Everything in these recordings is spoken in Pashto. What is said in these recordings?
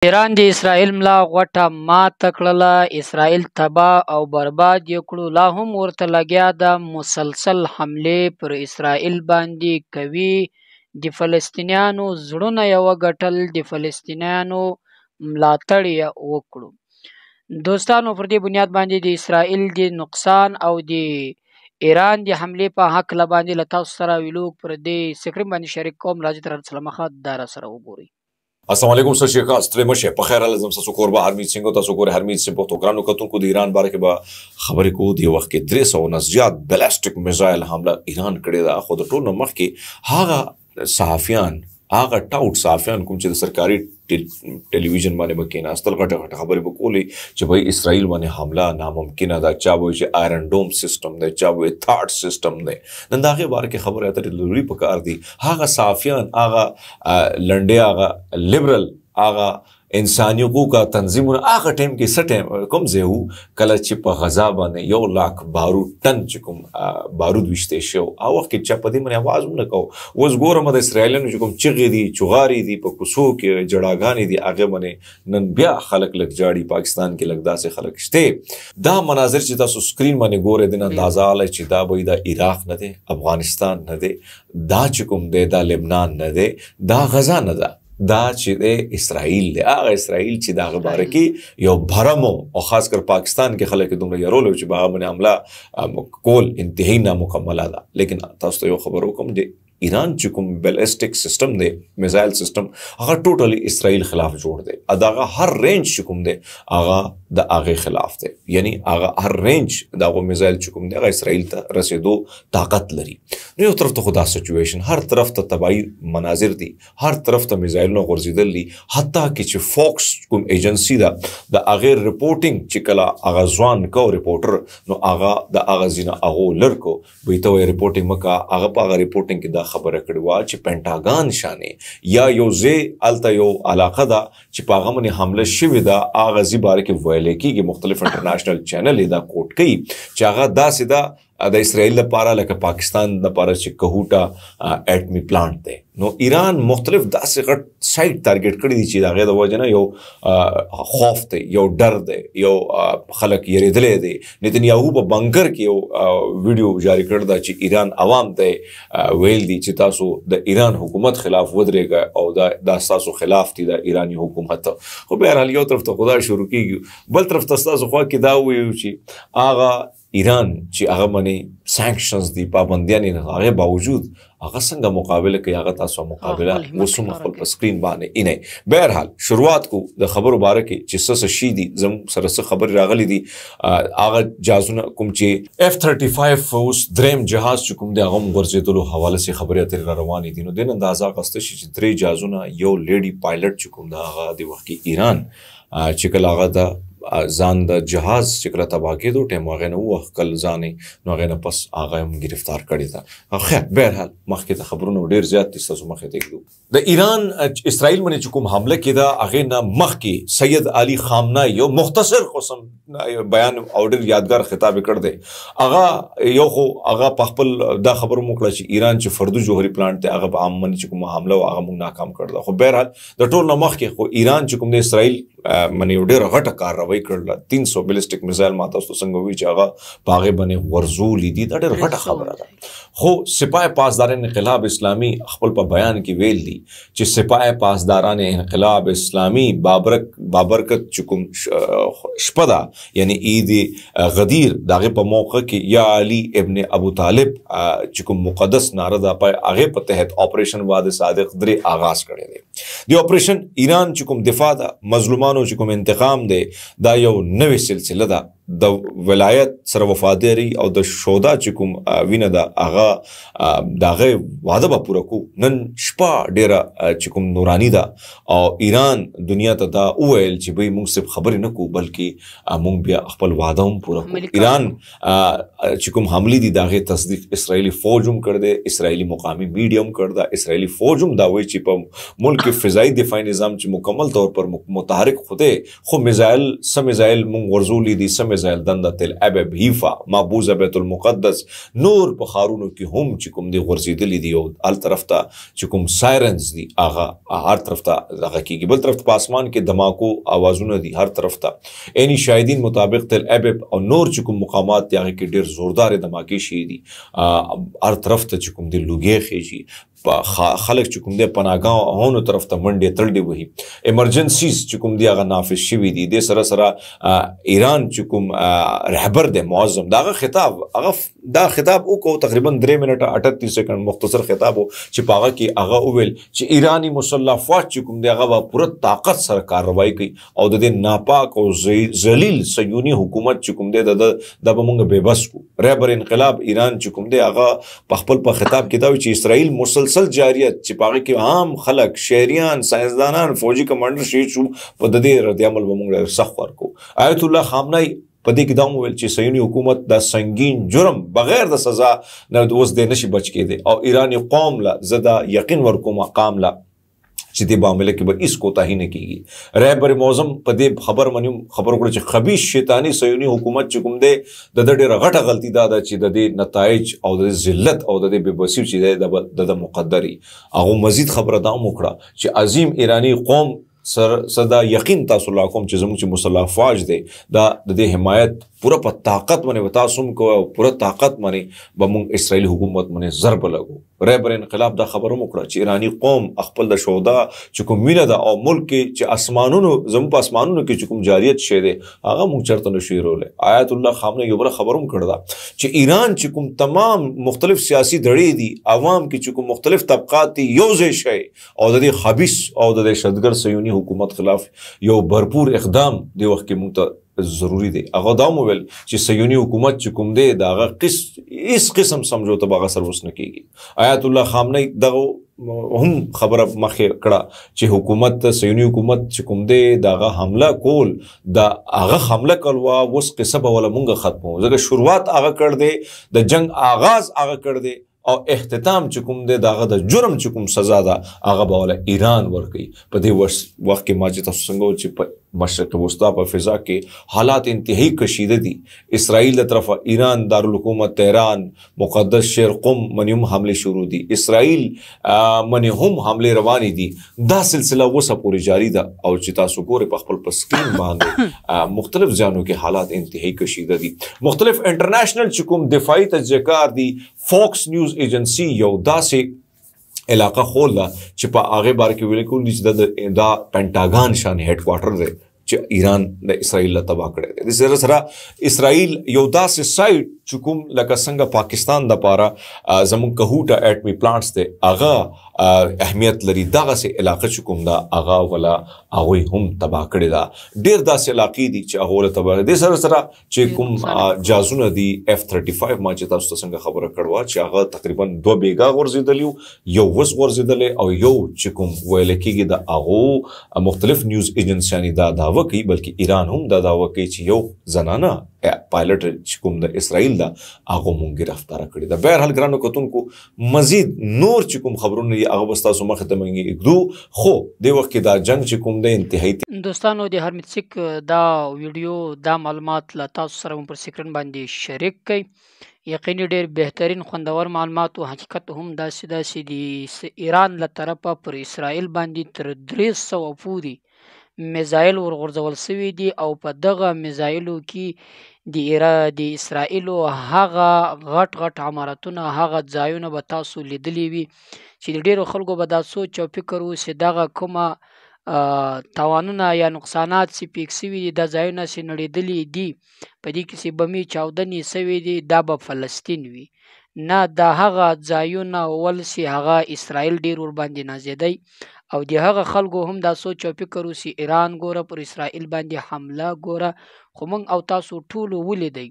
ایران د اسرائیل ملا غوټه ماته کړله، اسرائیل تباه او برباد یې کړو. لا هم ورته لګیا ده، مسلسل حملې پر اسرائیل باندې کوي. د فلسطینیانو زړونه یې وګټل، د فلسطینیانو ملاتړ یې وکړو. دوستانو، پر دې بنیاد باندې د اسرائیل د نقصان او د ایران د حملې په هکله باندې له تاسو سره ویلوګ پر دې سکرین باندې شریک کوم. راځئ تر هر څه مخه دا راسره وګورئ. السلام علیکم، سر شیخ ستړي مشه په خیر لازم تاسو کوربه هرمیت سنگ تاسو ګوره هرمیت سنگ په ګرانو کتونکو د ایران باره کې به خبرې کوو. د وخت کې 300 نه زیات بلاسټیک میزایل حمله ایران کړې ده. خو د ټولو مخ کې هغه صحافیان، هغه ټاوټ صحافیان کوم چې د سرکاري ټلویزیون باندې بکیناستل غټه خبرې وکولې چې بھائی اسرائیل باندې حمله ناممکنه ده. چا وایي چې آیرن ډوم سیستم دی، چا وایي تھاټ سیستم دی. نن د هغې باره کې خبرې اترې ضروري پکار دي. هغه صحافیان، هغه لنډې، هغه لیبرل، هغه انساني حقوقو تنظیمونه هغه ټایم کې څه ټایم کوم ځای و کله چې په غزا باندې 1 لاک بارود ټن چې کوم بارود ویشتې شو، هغه وخت کې چا په دې باندې اواز ونه کوو. اوس ګورم د اسرائیلیانو چې کوم چغې دي، چغارې دي، په کوڅو کې جړاګانې دي، هغې باندې نن بیا خلک لږ جاړي. پاکستان کې لږ داسې خلک شته. دا مناظر چې تاسو سکرین باندې ګورئ د اندازه اله چې دا به د عراق نه دی، افغانستان نه دی، دا چې کوم دی دا لبنان نه دی، دا غزا نه ده، دا چې د اسرائیل دی. هغه اسرائیل چې د هغه باره کې یو بھرم او خاص کر پاکستان کې خلک دومره یرول چې په هغه باندې حمله کول انتهایی نامکمله ده. لیکن تاسو ته یو خبر وکړم، د ایران چې کوم بیلسټیک سیستم دی، میزایل سیستم، هغه ټوټلی اسرائیل خلاف جوړ دی. دغه هر رینج چې کوم دی هغه د هغې خلاف دی. یعنی هغه هر رینج د هغو میزایل چې کوم دی هغه اسرائیل ته رسېدو طاقت لري. نو یو طرف ته خو دا سچویشن، هر طرف ته تباهي مناظر دي، هر طرف ته میزایلونه غورځېدل دي. حتی کې چې فوکس کوم ایجنسي ده د هغې رپورټینګ چې کله هغه ځوان کو رپورټر، نو هغه د هغه ځینه هغو لر کو وایي ته وایي رپورټینګ مه کوه. هغه په هغه رپورټینګ کې دا خبره کړې وه چې پینټاګان شانې یا یو ځای هلته یو علاقه ده چې په هغه باندې حمله شوې ده، هغه ځای باره کې ویلی کېږي. مختلف انټرنیشنل چینل یې دا کوټ کوي چې هغه داسې ده د اسرائیل لپاره لکه پاکستان لپاره چې کهوټا اټمی پلانټ دی. نو ایران مختلف داسې غټ سایټ ټارګټ کړي دي چې د هغې د وجې نه یو خوف دی، یو ډر دی، یو خلک یریدلی دی. نتنیاهو په بنکر کې یو ویډیو جاری کړی ده چې ایران عوام ته ویل دي چې تاسو د ایران حکومت خلاف ودرېږئ او دا ستاسو خلاف دي د ایراني حکومت. خو بهرحال یو طرف ته خو دا شروع کېږي، بل طرف ته ستاسو خوا کې دا وویو چې هغه ایران چې هغه باندې سانکشنز دي، پابندیانې د هغې باوجود هغه څنګه مقابله کوي، هغه تاسو مقابله اوس هم خپل په سکرین باندې اینئ. بهرحال شروعات کو د خبرو باره کې چې څه شي دي، زموږ سره څه خبرې راغلي دي. هغه جهازونه کوم چې F-35 اوس دریم جهاز چې کوم دی هغه هم غورځېدلو حواله سي خبرې اترې را روانې دي. نو دې نه اندازه اخیسته شي چې 3 جهازونه، یو لیډي پایلټ چې کوم دی هغه د وخت کې ایران چې کله هغه د ځان د جهاز چې کله تباه کېدو ټایم هغې نه ووښکل ځانې، نو هغې نه پس هغه هم ګرفتار کړې ده. خیر بهرحال مخکې ته خبرونه ډېر زیات دي، ستاسو مخې ته ږدو. د ایران اسرائیل باندې چې کوم حمله کېده هغې نه مخکې سید علي خامنه‌ای یو مختصر قسم بیان او ډېر یادګار خطاب یې کړی دی. هغه یو خو هغه په خپل دا خبره مو کړه چې ایران چې فردو جوهري پلانټ دی هغه په عام باندې چې کومه حمله وه هغه موږ ناکام کړې ده. خو بهرحال د ټول نه مخکې خو ایران چې کوم د اسرائیل باندې یو ډېره غټه کارروایي کړله. 300 بلسټیک میزایل ما تاسو ته څنګه وایي چې هغه په هغې باندې غورځولي دي. دا ډېره غټه خبره ده. خو سپاه پاسداران انقلاب اسلامي خپل په بیان کې ویل دي چې سپاه پاسداران انقلاب اسلامي بابرکت چې کوم شپه ده، یعنی عید غدیر د هغې په موقع کې یا علي ابن ابو طالب چې کوم مقدس ناره ده په هغې په تحت آپریشن واد صادق 3 آغاز کړی دی. د آپریشن ایران چې کوم دفاع ده، مظلومانو چې کوم انتقام دی، دا یو نوې سلسله ده. د ولایت سره وفاداري او د شودا چې کوم وینه ده هغه د هغې واده به پوره کوو. نن شپه ډېره چې کوم نوراني ده او ایران دنیا ته دا وویل چې بھئی موږ صرف خبرې نه کوو بلکې موږ بیا خپل واده هم پوره کوو. ایران چې کوم حملې دي د هغې تصدیق اسرائیلي فوج هم کړی دی، اسرائیلي مقامي میډیا هم کړی ده. اسرائیلي فوج هم دا وایي چې په ملک کې فضایي دفاعي نظام چې مکمل طور پر متحرک خو دی، خو میزایل څه میزایل موږ غورځولي دي، څه میزایل دنده تل ابب هیفا محبوزه بیت المقدس نور په ښارونو کې هم چې کوم دی غورځېدلي دي او هر طرف ته چې کوم سایرنز دي هغه هر طرف ته هغه کېږي بل طرف ته په اسمان کې دماکو اوازونه دي هر طرف ته اینی شاهدین مطابق تل ابب او نور چې کوم مقامات دي هغه کې ډېر زوردارې دماکې شوي دي هر طرف ته چې کوم دی لوګې خېږي خلک چې کوم دی پناهګاهونو طرف ته منډې ترډې وهي ایمرجنسیز چې کوم دی هغه نافذ شوي دي دې سره سره ایران چې کوم رهبر دی معظم دا هغه خطاب هغه دا خطاب وکړو تقریبا 3 منټه 38 سکند مختصر خطاب چې په هغه کې هغه وویل چې ایرانی مسلح فوج چې کوم دی هغه به پوره طاقت سره کاروايي کوي او د دې ناپاک او ذلیل صهیوني حکومت چې کوم دی د به موږ بېبس کو رهبر انقلاب ایران چې کوم دی هغه په خپل په خطاب کې دا وایي چې اسرائیل مسلسل جاریت چې په هغه کې عام خلک شهریان ساینسدانان فوجي کمانډر شهید شو په د دې رد عمل به موږ سخت ورکو آیت الله خامنه‌ای په دې کې دا وویل چې صهیوني حکومت دا سنگین جرم بغیر د سزا نه اوس دی نشي بچ کېدی او ایرانی قوم له زه دا یقین ورکوم قام له چې دې معامله کې به هیڅ کوتاهي نه کېږي رهبر معظم په دې خبر وکړه چې خبیث شیطاني صهیوني حکومت چې کوم دی د ده ډېره غټه غلطي دا ده چې د دې نتایج او د ذلت او د دې بېبسي چې دی د مقدري هغو مزید خبره دا هم وکړه چې عظیم ایرانی قوم صدا یقین تاسو لا کوم چې زموږ چې مسلح فوج دی دا د دې حمایت پوره په طاقت باندې تاسو هم کوو پوره طاقت باندې به موږ اسرائیلي حکومت باندې ضرب لګو رهبر انقلاب دا خبره وکړه چې ایرانی قوم خپل د شهدا چې کوم مینه ده او ملک کې چې اسمانونو زموږ په اسمانونو کې چې کوم جاریت شوی دی هغه موږ چېرته نشو هېرولی آیت الله خامنه یو بله خبره هم کړې ده چې ایران چې کوم تمام مختلف سیاسي دړې دي عوام کې چې کوم مختلف طبقات دي یو ځای شي او د دې خبیث او د دهشتګرد صهیوني حکومت خلاف یو بھرپور اقدام دی وخت کې موږ ته ضروری دی هغه دا وویل چې صهیوني حکومت چې کوم دی د هغه هیڅ قسم سمجھوته به هغه سره اوس نه کېږي آیت الله خامنه‌ای دغه هم خبره مخې کړه چې حکومت صهیوني حکومت چې کوم دی د هغه حمله کول د هغه حمله کول اوس قصه به ولا مونږ ختمو ځکه شروعات هغه کړ دی د جنگ آغاز هغه کړ دی او اختتام چې کوم دی د هغه د جرم چې کوم سزا ده هغه به ولا ایران ورکوي په دې وخت کې ما چې تاسو څنګه چې په مشرق وسطی په فضا کې حالات انتهایی کشیده دي اسرائیل د طرفه ایران دارالحکومت تهران مقدس شهر قم منې هم حملې شروع دي اسرائیل منې هم حملې روانې دي دا سلسله اوسه پورې جاري ده او چې تاسو ګورئ په خپل په سکرین باندې مختلف ځایونو کې حالات انتهایی کشیده دي مختلف انټرنیشنل چې کوم دفاعي تجزیه‌کار دي فوکس نیوز ایجنسی یو داسې علاقه خول ده چې په هغې باره کې ویل کول دي چې دا پینټاګان شان هیډ کوارټر دی چې ایران د اسرائیل له تباه کړی دی د سره سره اسرائیل یو داسې سایټ چې کوم لکه څنګه پاکستان دپاره زموږ کهوټه ایټمي پلانټس دی هغه اهمیت لري دغسې علاقه چې کوم ده هغه ولا هغوی هم تباه کړې ده ډېر داسې علاقې دي چې هغه ولا تباه دې سره سره چې کوم جازونه دي F-35 ما چې تاسو ته څنګه خبره کړې چې هغه تقریبا 2 بیګا غورځېدلي یو وس غورځېدلی او یو چې کوم ویل کېږي د هغو مختلف نیوز ایجنسیانې دا دعوه کوي بلکې ایران هم دا دعوه کوي چې یو زنانه پایلټ چې کوم د اسرائیل ده هغه مونږ ګرفتاره کړې ده بهرحال ګرانو کتونکو مزید نور چې کوم خبرونه دي هغه به ستاسو مخې ته موږ ږدو خو دې وخت کې دا جنګ چې کوم دی انتهایي دوستانو د هرمیت سیک دا ویډیو دا معلومات له تاسو سره پر سکرین باندې شریک کړئ یقیني ډېر بهترین خوندور معلومات او حقیقت هم داسې دي ایران له طرفه پر اسرائیل باندې تر 300 پورې میزایل ورغورځول سوي دي او په دغه میزایلو کې د اسرائیلو هغه غټ عمارتونه هغه ځایونه به تاسو لیدلی وي چې د ډېرو خلکو به دا سوچ او فکر وسي دغه کومه تاوانونه یا نقصانات چې پیښ سوي دي دا ځایونه چې نړېدلي دي په دې کې چې بمې چاودنې سوي دي دا به فلسطین وي نه دا هغه ځایونه ول چې هغه اسرائیل ډېر ورباندې نازېدی او د هغه خلکو هم دا سوچ او فکر وسي ایران ګوره پر اسرائیل باندې حمله ګوره خو موږ او تاسو ټولو ولیدی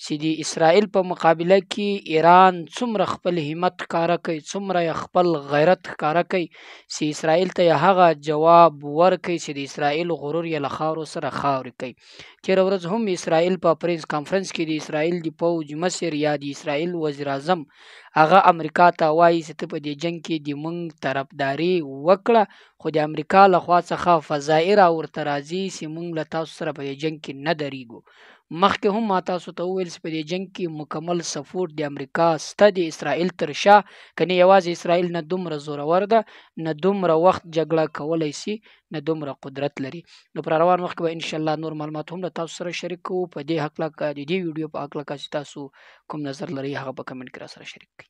چې د اسرائیل په مقابله کې ایران څومره خپل همت ښکاره کوي څومره خپل غیرت ښکاره کوي چې اسرائیل ته هغه جواب ورکوي چې د اسرائیل غرور یې له خاورو سره خاورې کوي تېره ورځ هم اسرائیل په پریس کانفرنس کې د اسرائیل د پوځ مشر یا د اسرائیل وزیر اعظم هغه امریکا ته وایي چې ته په دې جنګ کې د مونږ طرفداري وکړه، خو د امریکا له خوا څخه فضایي راورته راځي چې مونږ له تاسو سره په دې جنګ کې نه درېږو. مخکې هم ما تاسو ته وویل چې په دې جنګ کې مکمل سپورټ د امریکا سته د اسرائیل تر شا، کنه یوازې اسرائیل نه دومره زورور ده، نه دومره وخت جګړه کولی سي، نه دومره قدرت لري. نو پر روان وخت به ان شاء الله نور معلومات هم له تاسو سره شریک کوو په دې هکله، د دې ویډیو په هکله که تاسو کوم نظر لري هغه په کمنټ کې را سره شریک کړئ.